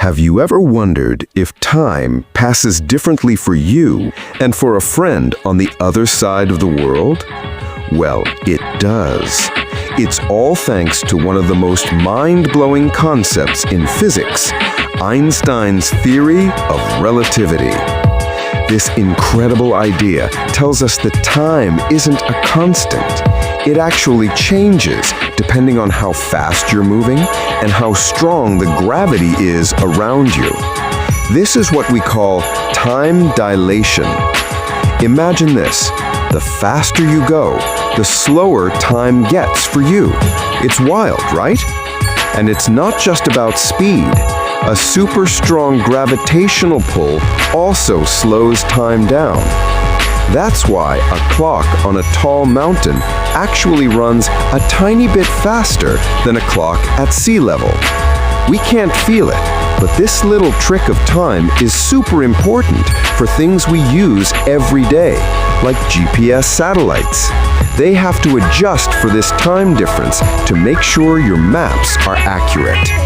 Have you ever wondered if time passes differently for you and for a friend on the other side of the world? Well, it does. It's all thanks to one of the most mind-blowing concepts in physics, Einstein's theory of relativity. This incredible idea tells us that time isn't a constant. It actually changes depending on how fast you're moving and how strong the gravity is around you. This is what we call time dilation. Imagine this: the faster you go, the slower time gets for you. It's wild, right? And it's not just about speed. A super strong gravitational pull also slows time down. That's why a clock on a tall mountain actually runs a tiny bit faster than a clock at sea level. We can't feel it, but this little trick of time is super important for things we use every day, like GPS satellites. They have to adjust for this time difference to make sure your maps are accurate.